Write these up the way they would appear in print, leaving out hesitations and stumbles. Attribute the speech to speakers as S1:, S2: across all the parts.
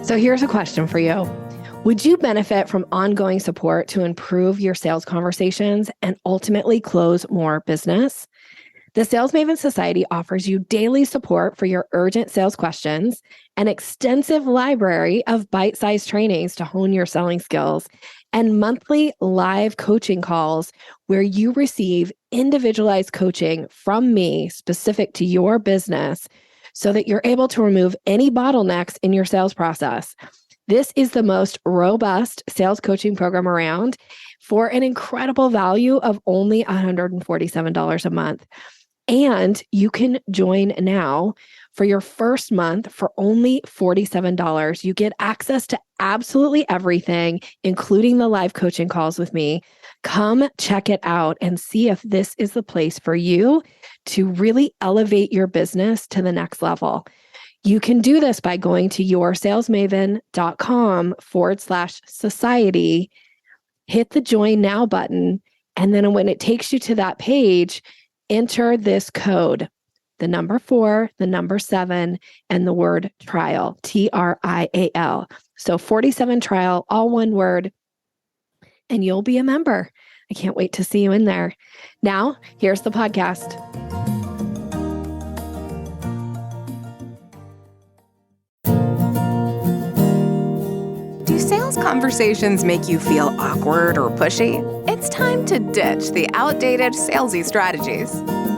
S1: So here's a question for you. Would you benefit from ongoing support to improve your sales conversations and ultimately close more business? The Sales Maven Society offers you daily support for your urgent sales questions, an extensive library of bite-sized trainings to hone your selling skills, and monthly live coaching calls where you receive individualized coaching from me specific to your business so that you're able to remove any bottlenecks in your sales process. This is the most robust sales coaching program around for an incredible value of only $147 a month. And you can join now for your first month for only $47. You get access to absolutely everything, including the live coaching calls with me. Come check it out and see if this is the place for you to really elevate your business to the next level. You can do this by going to yoursalesmaven.com/society, hit the join now button. And then when it takes you to that page, enter this code, the number 4, the number 7, and the word trial, TRIAL. So 47 trial, all one word, and you'll be a member. I can't wait to see you in there. Now, here's the podcast.
S2: Do sales conversations make you feel awkward or pushy? It's time to ditch the outdated salesy strategies.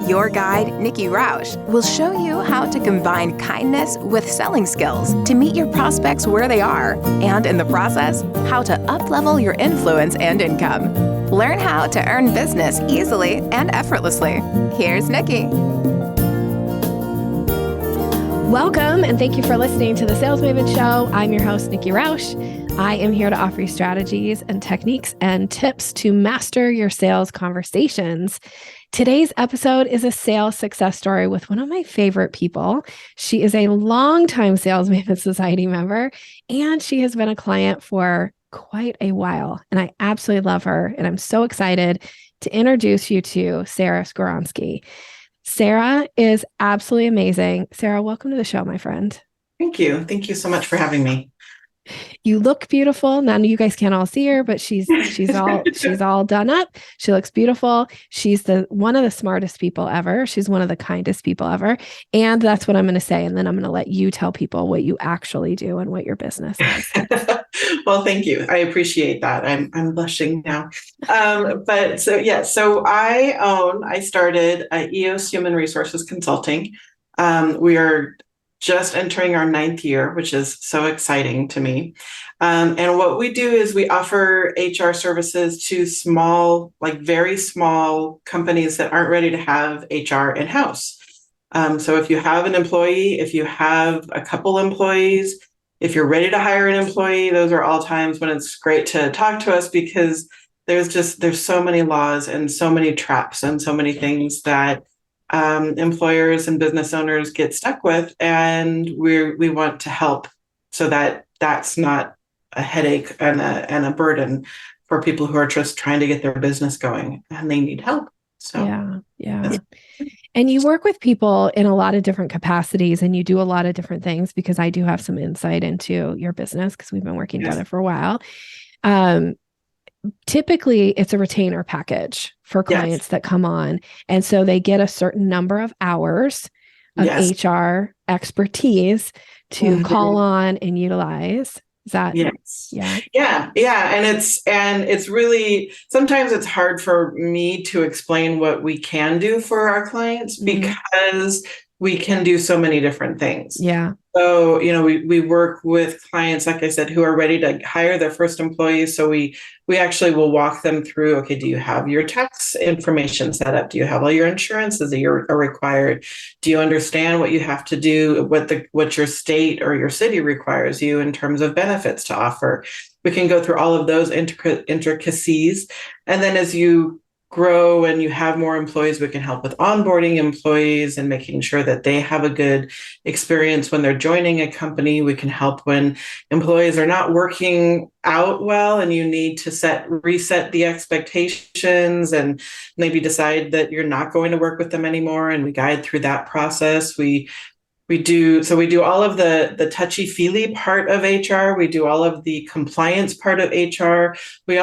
S2: Your guide, Nikki Roush, will show you how to combine kindness with selling skills to meet your prospects where they are, and in the process, how to up-level your influence and income. Learn how to earn business easily and effortlessly. Here's Nikki.
S1: Welcome, and thank you for listening to the Sales Maven Show. I'm your host, Nikki Roush. I am here to offer you strategies and techniques and tips to master your sales conversations. Today's episode is a sales success story with one of my favorite people. She is a longtime Sales Maven Society member, and she has been a client for quite a while. And I absolutely love her. And I'm so excited to introduce you to Sara Skowronski. Sara is absolutely amazing. Sara, welcome to the show, my friend.
S3: Thank you. Thank you so much for having me.
S1: You look beautiful. None of you guys can all see her, but she's all done up. She looks beautiful. She's one of the smartest people ever. She's one of the kindest people ever. And that's what I'm going to say. And then I'm going to let you tell people what you actually do and what your business is.
S3: Well, thank you. I appreciate that. I'm blushing now. So I started EOS Human Resources Consulting. We are just entering our 9th year, which is so exciting to me. And what we do is we offer HR services to small, very small companies that aren't ready to have HR in-house. So if you have an employee, if you have a couple employees, if you're ready to hire an employee, those are all times when it's great to talk to us, because there's so many laws and so many traps and so many things that employers and business owners get stuck with, and we want to help so that that's not a headache and a burden for people who are just trying to get their business going and they need help. So
S1: yeah. And you work with people in a lot of different capacities, and you do a lot of different things, because I do have some insight into your business because we've been working together for a while. Typically, it's a retainer package for clients that come on. And so they get a certain number of hours of HR expertise to call on and utilize. Is that?
S3: Yes. Yeah. And it's really, sometimes it's hard for me to explain what we can do for our clients because we can do so many different things.
S1: Yeah.
S3: So, we work with clients, like I said, who are ready to hire their first employees. So we actually will walk them through, okay, do you have your tax information set up? Do you have all your insurances that are required? Do you understand what you have to do, what your state or your city requires you in terms of benefits to offer? We can go through all of those intricacies. And then as you grow and you have more employees, we can help with onboarding employees and making sure that they have a good experience when they're joining a company. We can help when employees are not working out well and you need to reset the expectations and maybe decide that you're not going to work with them anymore. And we guide through that process. We We do all of the touchy-feely part of HR. We do all of the compliance part of HR. We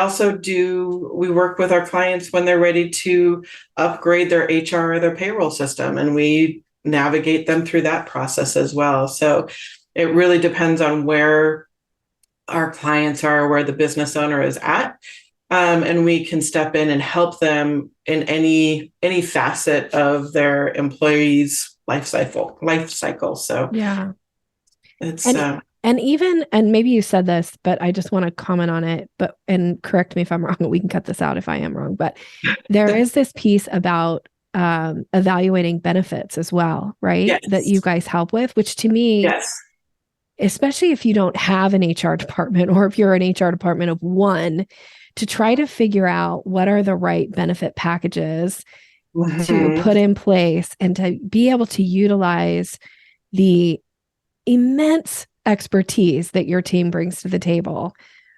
S3: work with our clients when they're ready to upgrade their HR or their payroll system, and we navigate them through that process as well. So it really depends on where our clients are, where the business owner is at. And we can step in and help them in any facet of their employees' life cycle. So
S1: Yeah.
S3: it's
S1: And maybe you said this, but I just want to comment on it, and correct me if I'm wrong. We can cut this out if I am wrong, but there is this piece about evaluating benefits as well, right?
S3: Yes.
S1: That you guys help with, which to me,
S3: Yes.
S1: especially if you don't have an HR department, or if you're an HR department of one, to try to figure out what are the right benefit packages to put in place, and to be able to utilize the immense expertise that your team brings to the table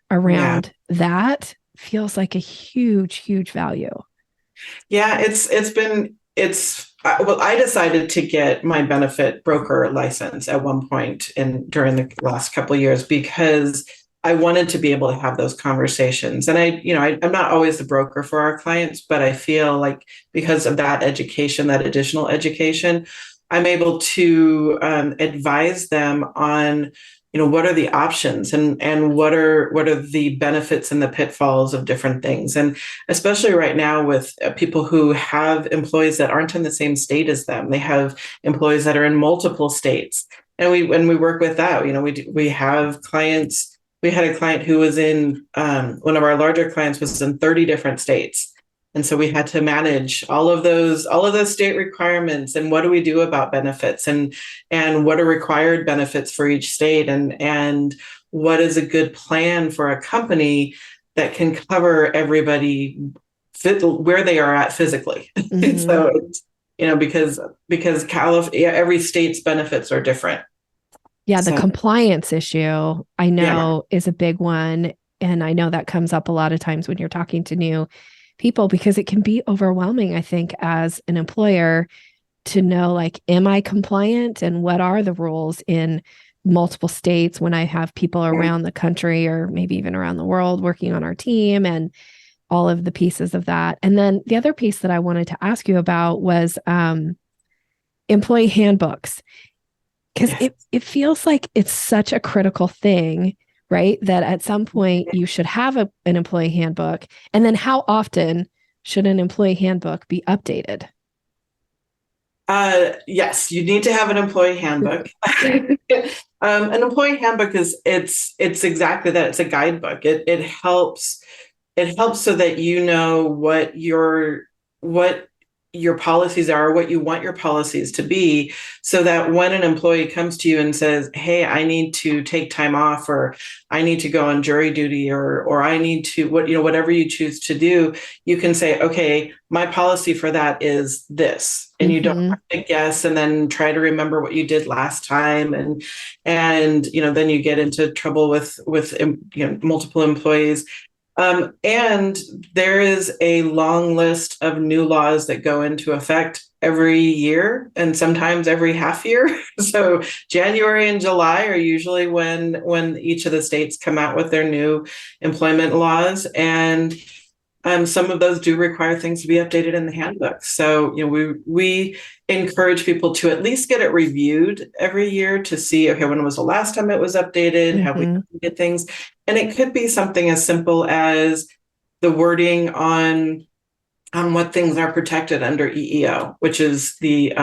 S1: around that feels like a huge value.
S3: Yeah, I decided to get my benefit broker license at one point during the last couple of years, because I wanted to be able to have those conversations. And I'm not always the broker for our clients, but I feel like because of that education, that additional education, I'm able to advise them on, what are the options, and what are the benefits and the pitfalls of different things. And especially right now with people who have employees that aren't in the same state as them, they have employees that are in multiple states. And we work with that, we have clients. We had a client who was in, one of our larger clients was in 30 different states. And so we had to manage all of those state requirements, and what do we do about benefits, and what are required benefits for each state, and what is a good plan for a company that can cover everybody where they are at physically. Mm-hmm. So because California, every state's benefits are different.
S1: Yeah, the compliance issue, I know, is a big one. And I know that comes up a lot of times when you're talking to new people, because it can be overwhelming, I think, as an employer to know, like, am I compliant, and what are the rules in multiple states when I have people around the country, or maybe even around the world, working on our team, and all of the pieces of that. And then the other piece that I wanted to ask you about was employee handbooks. Because it feels like it's such a critical thing, right? That at some point you should have an employee handbook. And then how often should an employee handbook be updated?
S3: Yes, you need to have an employee handbook. An employee handbook it's exactly that. It's a guidebook. It helps so that you know what your policies are, what you want your policies to be, so that when an employee comes to you and says, hey, I need to take time off, or I need to go on jury duty, or I need to, whatever you choose to do, you can say, okay, my policy for that is this. And you don't have to guess and then try to remember what you did last time. And then you get into trouble with multiple employees. And there is a long list of new laws that go into effect every year, and sometimes every half year. So January and July are usually when each of the states come out with their new employment laws. And some of those do require things to be updated in the handbook. So, we encourage people to at least get it reviewed every year to see, okay, when was the last time it was updated? Have we updated things? And it could be something as simple as the wording on what things are protected under EEO, which is the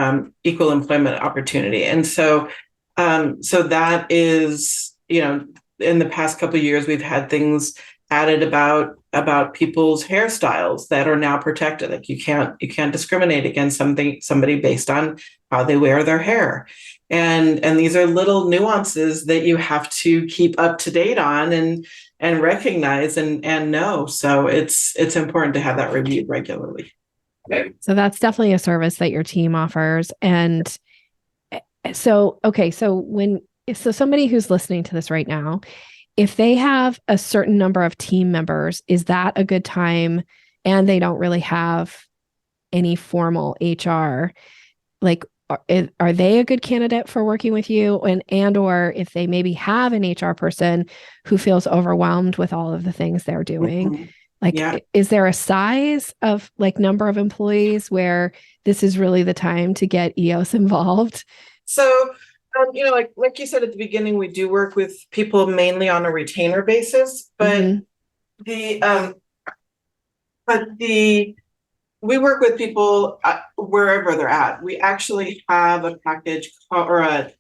S3: Equal Employment Opportunity. And so that is, in the past couple of years, we've had things added about people's hairstyles that are now protected. Like you can't discriminate against somebody based on how they wear their hair. And these are little nuances that you have to keep up to date on and recognize and know. So it's important to have that reviewed regularly.
S1: So that's definitely a service that your team offers. And so, okay, so somebody who's listening to this right now, if they have a certain number of team members, is that a good time, and they don't really have any formal HR, like, are they a good candidate for working with you? And or if they maybe have an HR person who feels overwhelmed with all of the things they're doing,
S3: Mhm.
S1: like,
S3: Yeah.
S1: is there a size of like number of employees where this is really the time to get EOS involved?
S3: So, like you said at the beginning, we do work with people mainly on a retainer basis,
S1: Mm-hmm.
S3: the but the we work with people wherever they're at. We actually have a package or a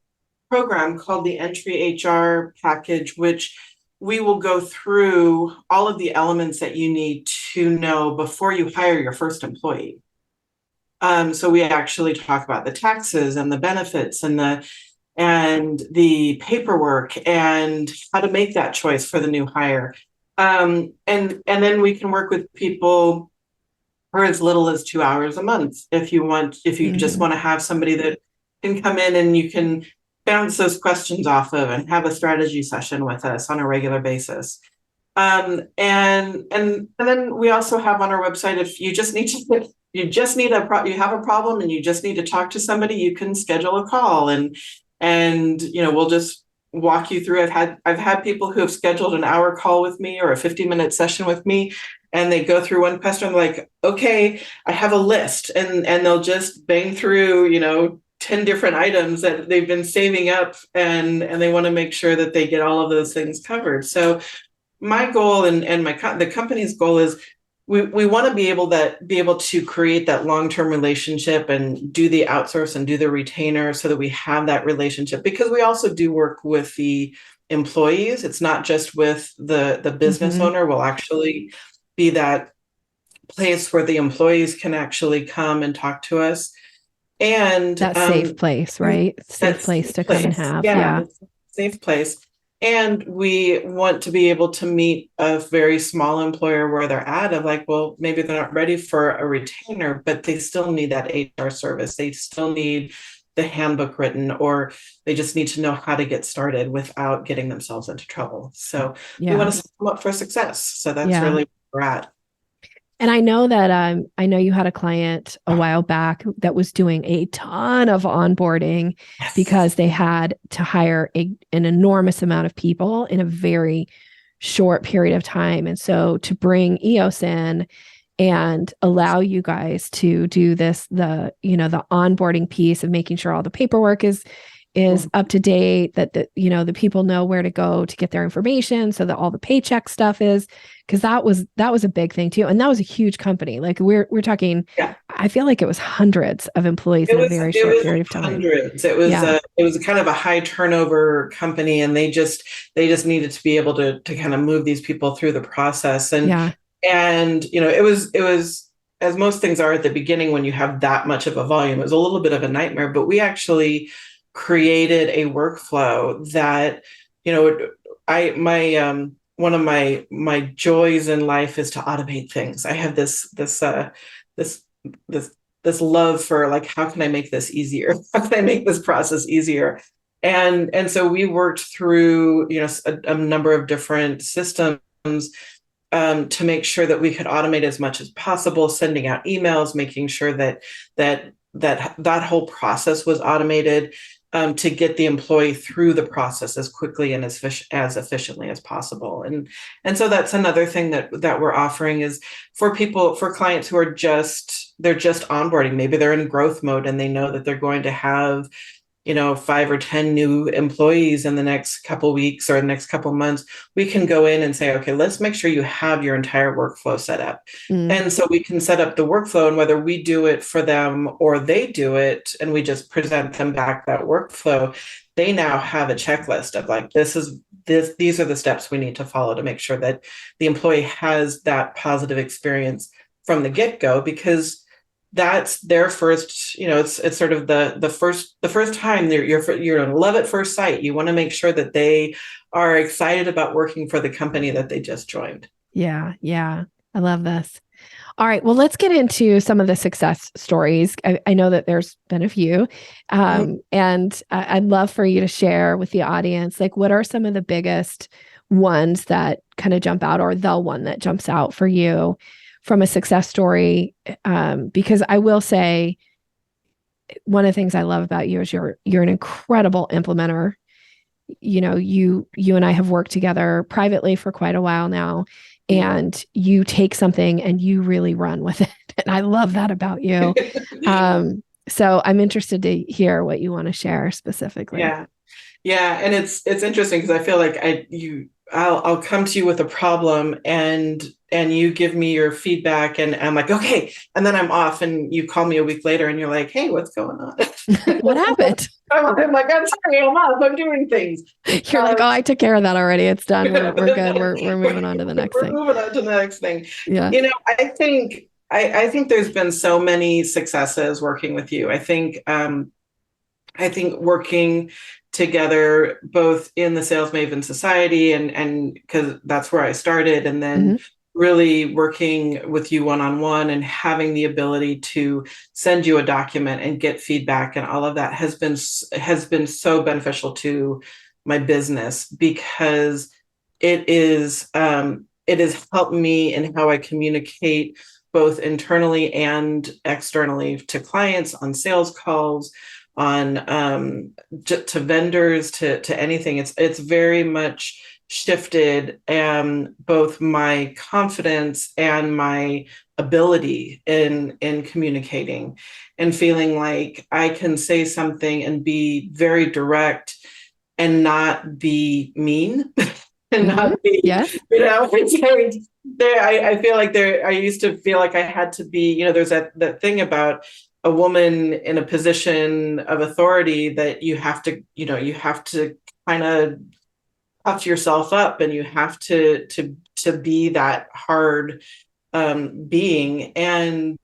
S3: program called the Entry HR package, which we will go through all of the elements that you need to know before you hire your first employee. So we actually talk about the taxes and the benefits and the paperwork and how to make that choice for the new hire. And then we can work with people for as little as 2 hours a month if you just want to have somebody that can come in and you can bounce those questions off of and have a strategy session with us on a regular basis. And then we also have on our website, if you just need to you have a problem and you just need to talk to somebody, you can schedule a call and we'll just walk you through. I've had people who have scheduled an hour call with me or a 50-minute session with me, and they go through one question. I'm like, okay, I have a list, and they'll just bang through 10 different items that they've been saving up, and they want to make sure that they get all of those things covered. So my goal and the company's goal is we want to be able to create that long-term relationship and do the outsource and do the retainer so that we have that relationship, because we also do work with the employees. It's not just with the business owner. We'll actually be that place where the employees can actually come and talk to us. And
S1: that safe place, right? Safe place to come and have. Yeah.
S3: Safe place. And we want to be able to meet a very small employer where they're at, of like, well, maybe they're not ready for a retainer, but they still need that HR service. They still need the handbook written, or they just need to know how to get started without getting themselves into trouble. So we want to set them up for success. So that's really where we're at.
S1: And I know that I know you had a client a while back that was doing a ton of onboarding because they had to hire an enormous amount of people in a very short period of time. And so to bring EOS in and allow you guys to do this, the onboarding piece of making sure all the paperwork is up to date, that the people know where to go to get their information, so that all the paycheck stuff is, because that was a big thing too. And that was a huge company. Like we're talking, I feel like it was hundreds of employees in a very short period of time.
S3: Hundreds. It was kind of a high turnover company, and they just needed to be able to kind of move these people through the process. And it was, as most things are at the beginning when you have that much of a volume, it was a little bit of a nightmare, but we actually created a workflow that, one of my joys in life is to automate things. I have this love for, like, how can I make this easier? How can I make this process easier? And so we worked through, a number of different systems to make sure that we could automate as much as possible, sending out emails, making sure that whole process was automated, to get the employee through the process as quickly and as efficiently as possible. And so that's another thing that we're offering is for clients who are they're just onboarding. Maybe they're in growth mode and they know that they're going to have 5 or 10 new employees in the next couple weeks or the next couple months. We can go in and say, okay, let's make sure you have your entire workflow set up. And so we can set up the workflow, and whether we do it for them or they do it and we just present them back that workflow, they now have a checklist of like, these are the steps we need to follow to make sure that the employee has that positive experience from the get-go, because that's their first, it's sort of the first time you're in love at first sight. You want to make sure that they are excited about working for the company that they just joined.
S1: Yeah. I love this. All right. Well, let's get into some of the success stories. I know that there's been a few. And I'd love for you to share with the audience, like, what are some of the biggest ones that kind of jump out, or the one that jumps out for you from a success story? Because I will say, one of the things I love about you is you're an incredible implementer. You and I have worked together privately for quite a while now, and you take something and you really run with it. And I love that about you. So I'm interested to hear what you want to share specifically.
S3: Yeah. Yeah. And it's interesting because I feel like I'll come to you with a problem and you give me your feedback and I'm like, okay. And then I'm off and you call me a week later and you're like, hey, what's going on?
S1: What happened?
S3: I'm like, I'm sorry, I'm off. I'm doing things.
S1: You're like, oh, I took care of that already. It's done. We're good. We're moving on to the next thing.
S3: We're moving on to the next thing.
S1: Yeah.
S3: I think there's been so many successes working with you. I think working together both in the Sales Maven Society and because that's where I started, and then really working with you one-on-one and having the ability to send you a document and get feedback and all of that has been so beneficial to my business because it has helped me in how I communicate both internally and externally to clients on sales calls, on to vendors, to anything. It's very much shifted both my confidence and my ability in communicating and feeling like I can say something and be very direct and not be mean and not be, it's like I feel like I used to feel like I had to be, there's that thing about a woman in a position of authority that you have to kind of puff yourself up and you have to be that hard being. And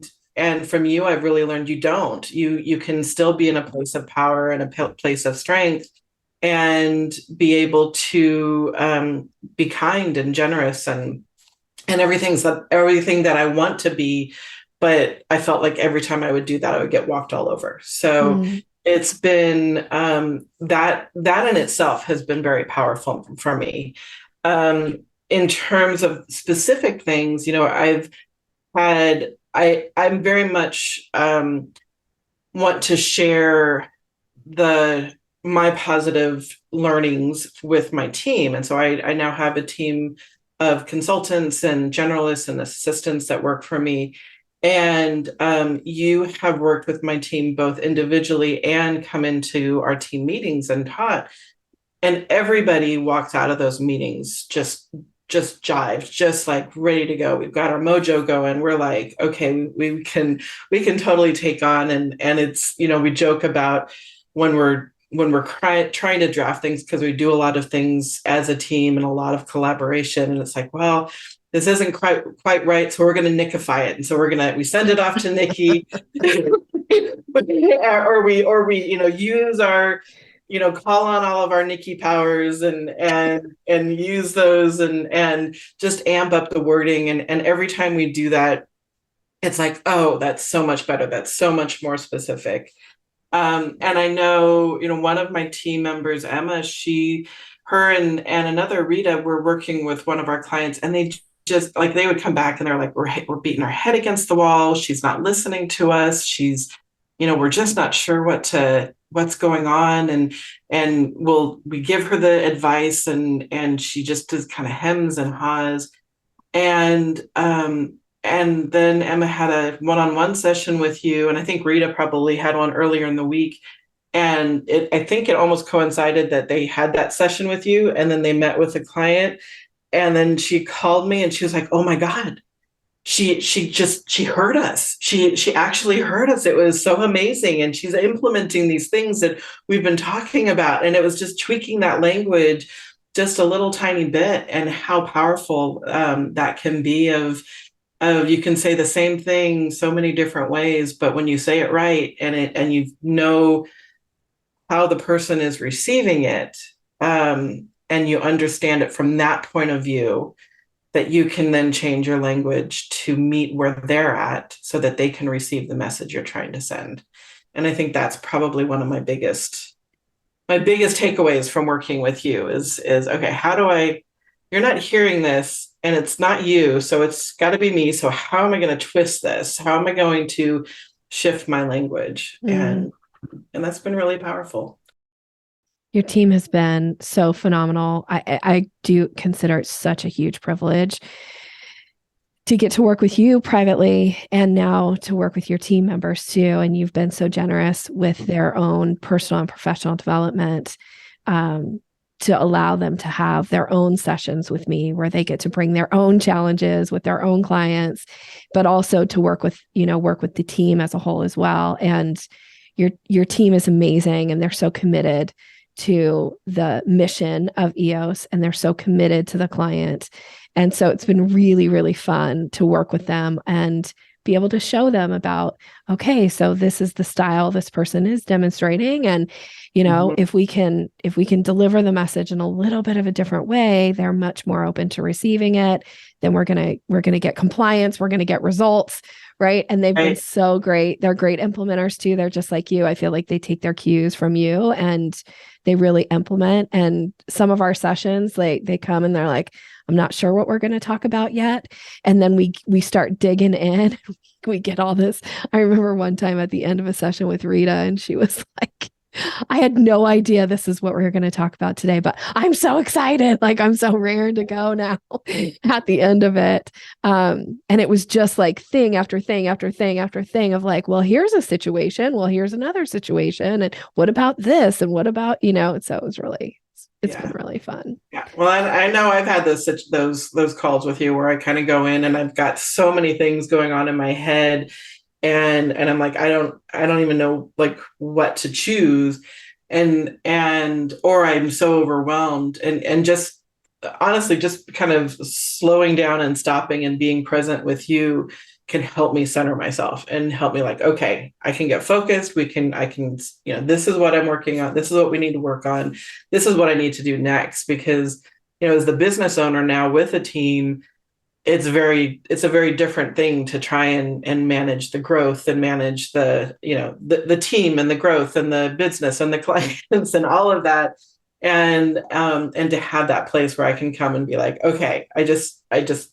S3: from you, I've really learned you can still be in a place of power and a place of strength and be able to be kind and generous and everything that I want to be. But I felt like every time I would do that, I would get walked all over. So it's been that in itself has been very powerful for me. In terms of specific things, I'm very much want to share my positive learnings with my team. And so I now have a team of consultants and generalists and assistants that work for me. And you have worked with my team both individually and come into our team meetings and taught. And everybody walks out of those meetings just jived, just like ready to go. We've got our mojo going. We're like, okay, we can totally take on. And it's, we joke about when we're trying to draft things, because we do a lot of things as a team and a lot of collaboration. And it's like, well, this isn't quite right, so we're going to Nickify it, and so we send it off to Nikki, or we use our call on all of our Nikki powers and use those and just amp up the wording, and every time we do that, it's like, oh, that's so much better, that's so much more specific. And I know one of my team members, Emma, her and another Rita were working with one of our clients, and they just like, they would come back and they're like, we're beating our head against the wall. She's not listening to us. She's, we're just not sure what's going on. And we give her the advice and she just does kind of hems and haws. And then Emma had a one-on-one session with you. And I think Rita probably had one earlier in the week. And I think it almost coincided that they had that session with you. And then they met with a client. And then she called me and she was like, oh my God, she heard us. She actually heard us. It was so amazing. And she's implementing these things that we've been talking about. And it was just tweaking that language just a little tiny bit, and how powerful that can be of you can say the same thing so many different ways, but when you say it right and you know how the person is receiving it, and you understand it from that point of view, that you can then change your language to meet where they're at so that they can receive the message you're trying to send. And I think that's probably one of my biggest takeaways from working with you is okay, you're not hearing this and it's not you, so it's got to be me. So how am I going to twist this? How am I going to shift my language? And And that's been really powerful.
S1: Your team has been so phenomenal. I do consider it such a huge privilege to get to work with you privately and now to work with your team members too. And you've been so generous with their own personal and professional development, to allow them to have their own sessions with me where they get to bring their own challenges with their own clients, but also to work with the team as a whole as well. And your team is amazing, and they're so committed to the mission of EOS, and they're so committed to the client. And so it's been really, really fun to work with them and be able to show them about, okay, so this is the style this person is demonstrating. And, if we can deliver the message in a little bit of a different way, they're much more open to receiving it. Then we're going to get compliance. We're going to get results. Right. And they've been so great. They're great implementers too. They're just like you. I feel like they take their cues from you and they really implement. And some of our sessions, like they come and they're like, I'm not sure what we're going to talk about yet. And then we start digging in. We get all this. I remember one time at the end of a session with Rita, and she was like, I had no idea this is what we we're going to talk about today, but I'm so excited. Like I'm so raring to go now at the end of it. And it was just like thing after thing after thing after thing of like, well, here's a situation. Well, here's another situation. And what about this? And what about, so it was really, it's been really fun.
S3: Yeah. Well, I know I've had those calls with you where I kind of go in and I've got so many things going on in my head. And I'm like, I don't even know like what to choose. Or I'm so overwhelmed and just honestly, just kind of slowing down and stopping and being present with you can help me center myself and help me like, okay, I can get focused. I can, this is what I'm working on. This is what we need to work on. This is what I need to do next. Because, as the business owner now with a team, it's a very different thing to try and manage the growth and manage the team and the growth and the business and the clients and all of that. And to have that place where I can come and be like, okay, I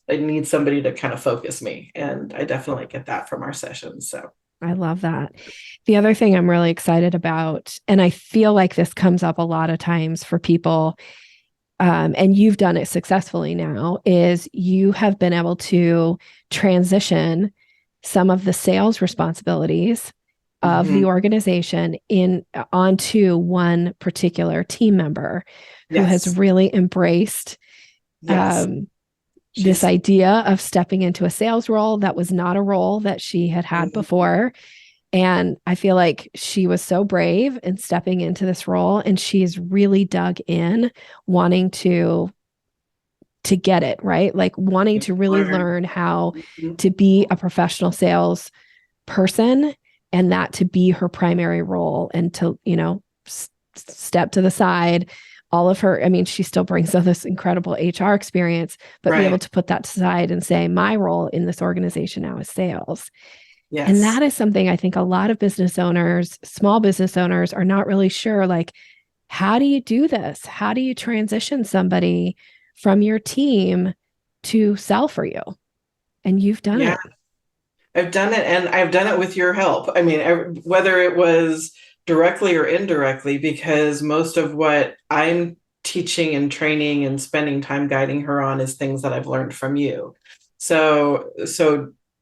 S3: need somebody to kind of focus me. And I definitely get that from our sessions. So
S1: I love that. The other thing I'm really excited about, and I feel like this comes up a lot of times for people, and you've done it successfully now, is you have been able to transition some of the sales responsibilities of the organization onto one particular team member who has really embraced this idea of stepping into a sales role that was not a role that she had before. And I feel like she was so brave in stepping into this role, and she's really dug in, wanting to get it right, like wanting to really learn how to be a professional sales person, and that to be her primary role, and to step to the side. All of her, she still brings this incredible HR experience, but be able to put that aside and say, my role in this organization now is sales. Yes. And that is something I think a lot of business owners, small business owners, are not really sure. Like, how do you do this? How do you transition somebody from your team to sell for you? And you've done it.
S3: I've done it, and I've done it with your help. Whether it was directly or indirectly, because most of what I'm teaching and training and spending time guiding her on is things that I've learned from you. So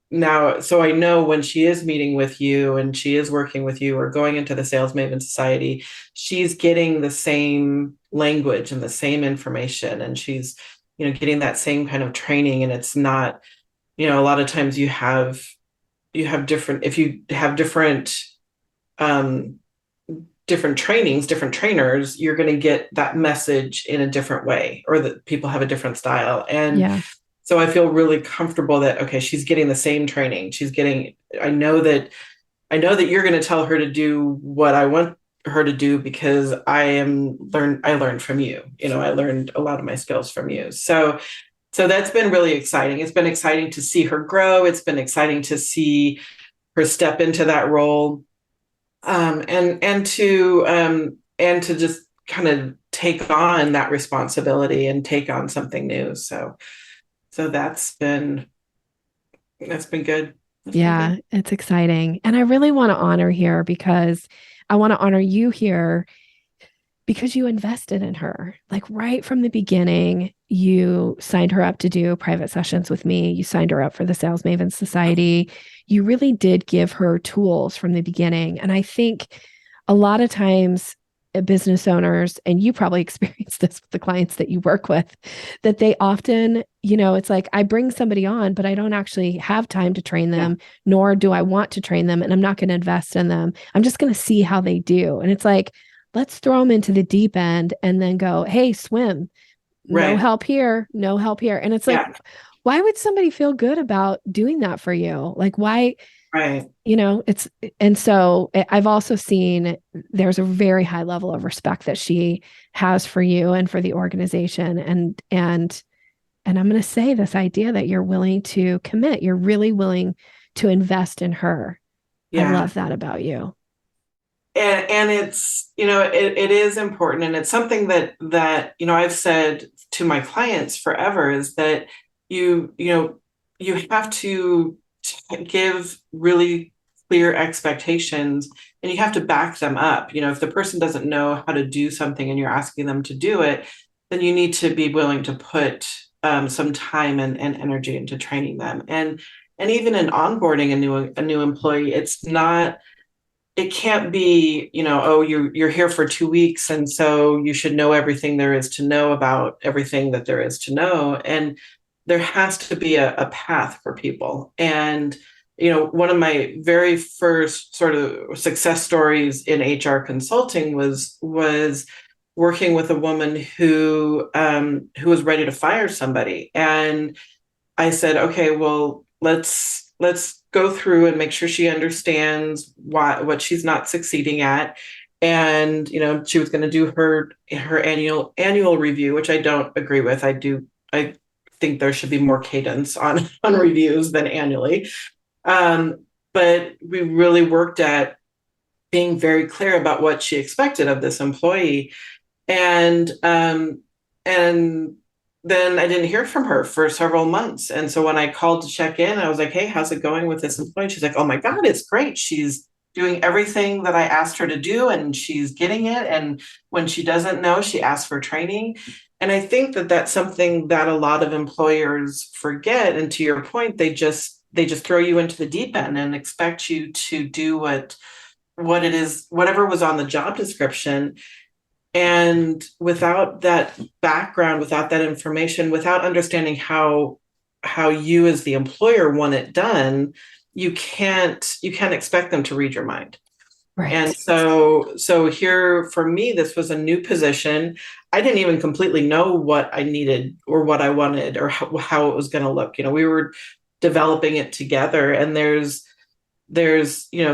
S3: I know when she is meeting with you and she is working with you or going into the Sales Maven Society, she's getting the same language and the same information, and she's, getting that same kind of training. And it's not, a lot of times you have different, if you have different trainings, different trainers, you're going to get that message in a different way, or that people have a different style. And so I feel really comfortable that, okay, she's getting the same training. I know that you're going to tell her to do what I want her to do, because I learned from you. I learned a lot of my skills from you. So that's been really exciting. It's been exciting to see her grow. It's been exciting to see her step into that role, and to just kind of take on that responsibility and take on something new. So that's been good. It's exciting.
S1: And I really want to honor here, because I want to honor you here because you invested in her. Like right from the beginning, you signed her up to do private sessions with me. You signed her up for the Sales Maven Society. You really did give her tools from the beginning. And I think a lot of times business owners, and you probably experience this with the clients that you work with, that they often, it's like I bring somebody on, but I don't actually have time to train them, nor do I want to train them. And I'm not going to invest in them. I'm just going to see how they do. And it's like, let's throw them into the deep end and then go, hey, swim.
S3: Right.
S1: No help here. No help here. And it's like, why would somebody feel good about doing that for you? Like, why?
S3: Right.
S1: And so I've also seen there's a very high level of respect that she has for you and for the organization. And I'm going to say this idea that you're willing to commit, you're really willing to invest in her. I love that about you.
S3: And it's, it is important. And it's something that, I've said to my clients forever is that you have to give really clear expectations and you have to back them up. If the person doesn't know how to do something and you're asking them to do it, then you need to be willing to put some time and energy into training them. And even in onboarding a new employee, it can't be, you're here for 2 weeks. And so you should know everything there is to know about everything that there is to know. And there has to be a path for people. And, one of my very first sort of success stories in HR consulting was working with a woman who was ready to fire somebody. And I said, okay, well, let's go through and make sure she understands what she's not succeeding at. And, she was going to do her annual review, which I don't agree with. I think there should be more cadence on reviews than annually. But we really worked at being very clear about what she expected of this employee. And then I didn't hear from her for several months. And so when I called to check in, I was like, hey, how's it going with this employee? She's like, oh my God, it's great. She's doing everything that I asked her to do and she's getting it. And when she doesn't know, she asks for training. And I think that that's something that a lot of employers forget. And to your point, they just throw you into the deep end and expect you to do what it is, whatever was on the job description. And without that background, without that information, without understanding how you as the employer want it done, you can't expect them to read your mind. Right. And so here for me, this was a new position. I didn't even completely know what I needed or what I wanted or how it was going to look. We were developing it together, and there's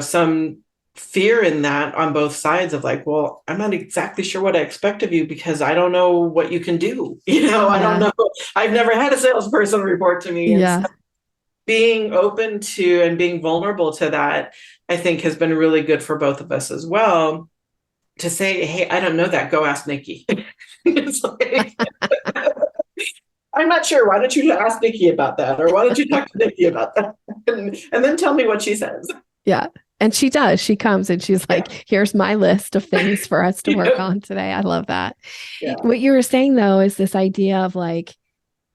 S3: some fear in that on both sides of like, well, I'm not exactly sure what I expect of you because I don't know what you can do. I don't know. I've never had a salesperson report to me. And so being open to and being vulnerable to that, I think has been really good for both of us as well, to say, hey, I don't know that. Go ask Nikki. It's like, I'm not sure. Why don't you ask Nikki about that? Or why don't you talk to Nikki about that? And then tell me what she says.
S1: Yeah. And she does. She comes and she's like, here's my list of things for us to work on today. I love that. Yeah. What you were saying, though, is this idea of like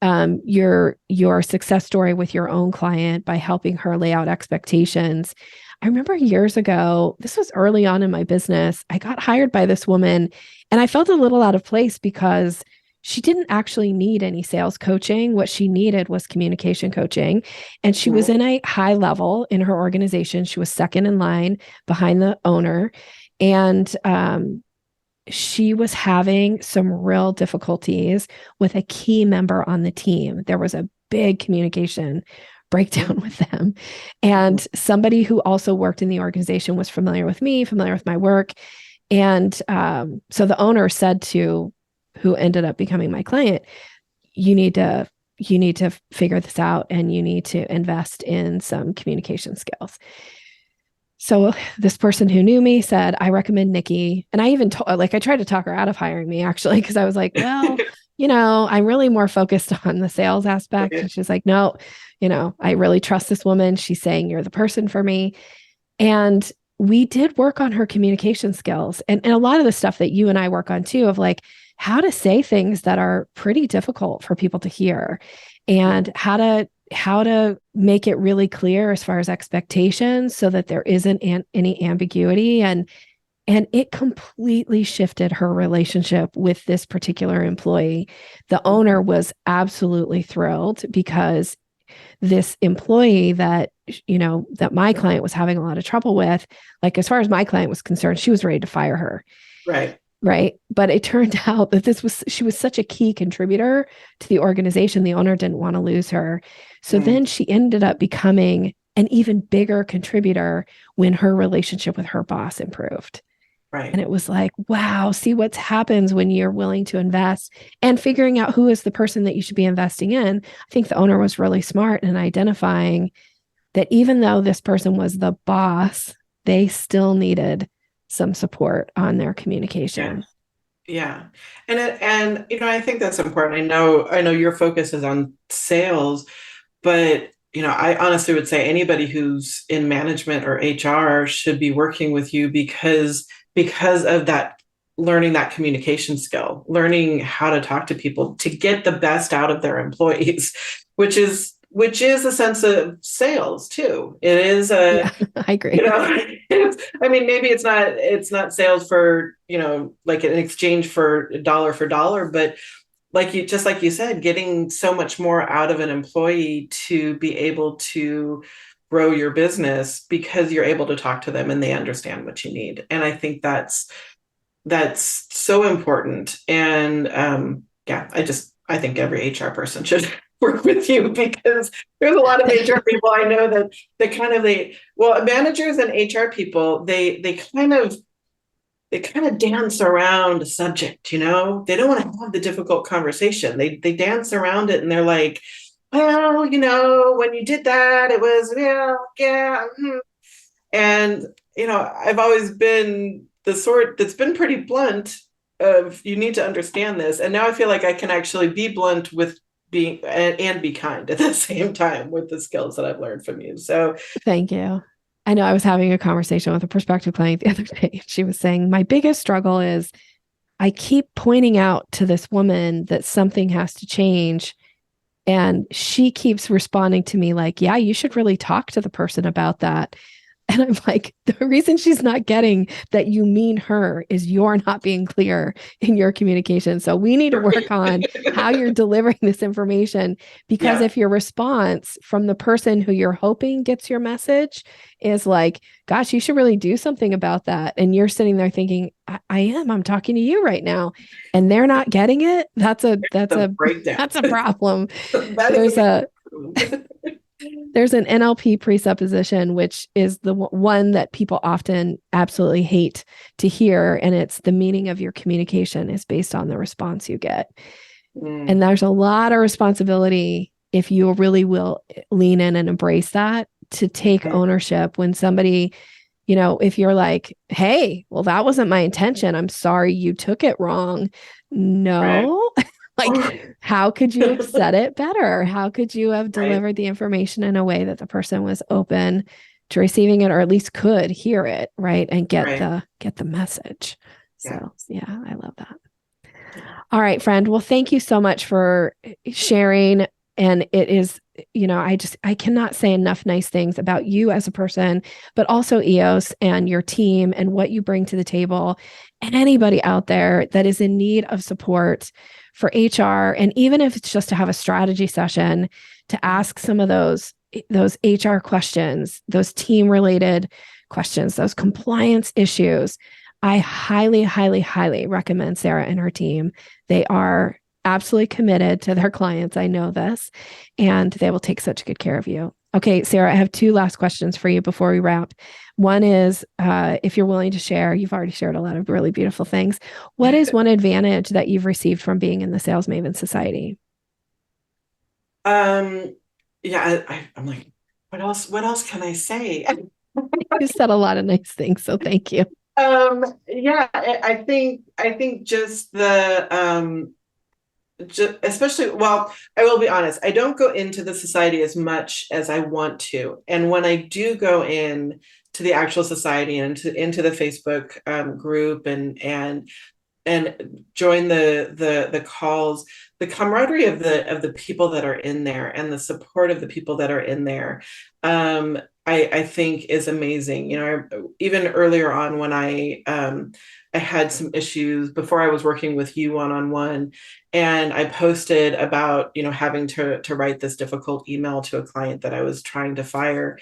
S1: your success story with your own client by helping her lay out expectations. I remember years ago, this was early on in my business, I got hired by this woman and I felt a little out of place because she didn't actually need any sales coaching. What she needed was communication coaching. And she was in a high level in her organization. She was second in line behind the owner. And she was having some real difficulties with a key member on the team. There was a big communication breakdown with them. And somebody who also worked in the organization was familiar with me, familiar with my work. And so the owner said to who ended up becoming my client, you need to figure this out and you need to invest in some communication skills. So this person who knew me said, I recommend Nikki. And I even I tried to talk her out of hiring me actually, because I was like, well, I'm really more focused on the sales aspect. And she's like, no, I really trust this woman. She's saying you're the person for me. And we did work on her communication skills and a lot of the stuff that you and I work on too, of like how to say things that are pretty difficult for people to hear, and how to make it really clear as far as expectations so that there isn't any ambiguity. And it completely shifted her relationship with this particular employee. The owner was absolutely thrilled because this employee that, that my client was having a lot of trouble with, like, as far as my client was concerned, she was ready to fire her.
S3: Right.
S1: Right. But it turned out that she was such a key contributor to the organization. The owner didn't want to lose her. So then she ended up becoming an even bigger contributor when her relationship with her boss improved.
S3: Right.
S1: And it was like, wow, see what happens when you're willing to invest and figuring out who is the person that you should be investing in. I think the owner was really smart in identifying that even though this person was the boss, they still needed some support on their communication.
S3: Yeah. And I think that's important. I know your focus is on sales, but I honestly would say anybody who's in management or HR should be working with you because of that, learning that communication skill, learning how to talk to people to get the best out of their employees, which is a sense of sales too. It is
S1: I agree.
S3: Maybe it's not sales for, like an exchange for dollar, but like you said, getting so much more out of an employee to be able to grow your business because you're able to talk to them and they understand what you need. And I think that's so important. And I think every HR person should work with you because there's a lot of HR people I know that managers and HR people, they kind of dance around a subject, they don't want to have the difficult conversation. They dance around it and they're like, well, when you did that, it was, yeah. And, I've always been the sort that's been pretty blunt of, you need to understand this. And now I feel like I can actually be blunt with being and be kind at the same time with the skills that I've learned from you. So
S1: thank you. I know I was having a conversation with a prospective client the other day. She was saying, my biggest struggle is I keep pointing out to this woman that something has to change. And she keeps responding to me like, yeah, you should really talk to the person about that. And I'm like, the reason she's not getting that you mean her is you're not being clear in your communication. So we need to work on how you're delivering this information, because if your response from the person who you're hoping gets your message is like, gosh, you should really do something about that, and you're sitting there thinking, I'm talking to you right now, and they're not getting it, that's a
S3: breakdown.
S1: That's a problem. There's an NLP presupposition, which is the one that people often absolutely hate to hear. And it's the meaning of your communication is based on the response you get. And there's a lot of responsibility, if you really will lean in and embrace that, to take ownership when somebody, if you're like, hey, well, that wasn't my intention, I'm sorry you took it wrong. No. Right. Like, how could you have said it better? How could you have delivered the information in a way that the person was open to receiving it, or at least could hear it, right? And get the message. So yeah, I love that. All right, friend. Well, thank you so much for sharing. And it is, I cannot say enough nice things about you as a person, but also EOS and your team and what you bring to the table, and anybody out there that is in need of support for HR. And even if it's just to have a strategy session to ask some of those HR questions, those team related questions, those compliance issues, I highly, highly, highly recommend Sara and her team. They are absolutely committed to their clients. I know this, and they will take such good care of you. Okay, Sara, I have two last questions for you before we wrap. One is, if you're willing to share, you've already shared a lot of really beautiful things. What is one advantage that you've received from being in the Sales Maven Society?
S3: I'm like, what else can I say?
S1: You said a lot of nice things, so thank you.
S3: I think just the especially, well, I will be honest, I don't go into the society as much as I want to. And when I do go in to the actual society and into the Facebook group and join the calls, the camaraderie of the people that are in there and the support of the people that are in there, I think is amazing. Even earlier on when I had some issues before I was working with you one-on-one, and I posted about, having to write this difficult email to a client that I was trying to fire.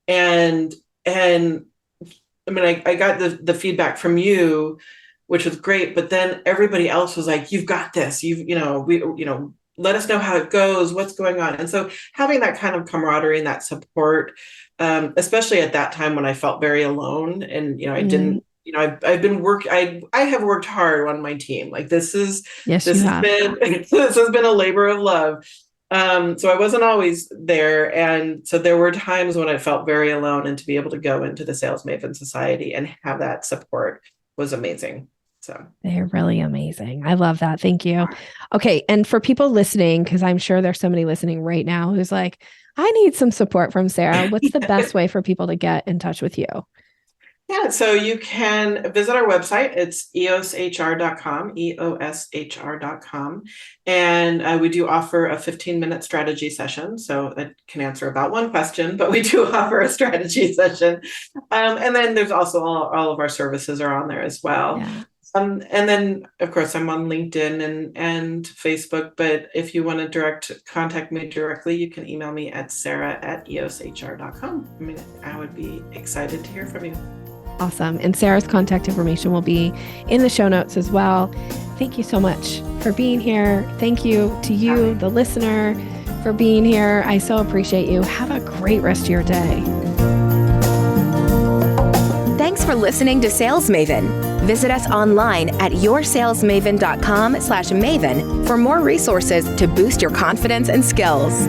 S3: And I mean, I got the feedback from you, which was great, but then everybody else was like, you've got this, let us know how it goes, what's going on. And so having that kind of camaraderie and that support, especially at that time when I felt very alone and, I didn't, I have worked hard on my team. Like this has been a labor of love. So I wasn't always there. And so there were times when I felt very alone, and to be able to go into the Sales Maven Society and have that support was amazing. So
S1: they're really amazing. I love that. Thank you. Okay. And for people listening, because I'm sure there's somebody listening right now who's like, I need some support from Sara. What's the best way for people to get in touch with you?
S3: Yeah, so you can visit our website. It's eoshr.com, eoshr.com. And we do offer a 15-minute strategy session. So it can answer about one question, but we do offer a strategy session. And then there's also all of our services are on there as well.
S1: Yeah.
S3: And then, of course, I'm on LinkedIn and Facebook. But if you want to contact me directly, you can email me at sarah@eoshr.com. I mean, I would be excited to hear from you.
S1: Awesome. And Sara's contact information will be in the show notes as well. Thank you so much for being here. Thank you to you, the listener, for being here. I so appreciate you. Have a great rest of your day.
S2: Thanks for listening to Sales Maven. Visit us online at yoursalesmaven.com/maven for more resources to boost your confidence and skills.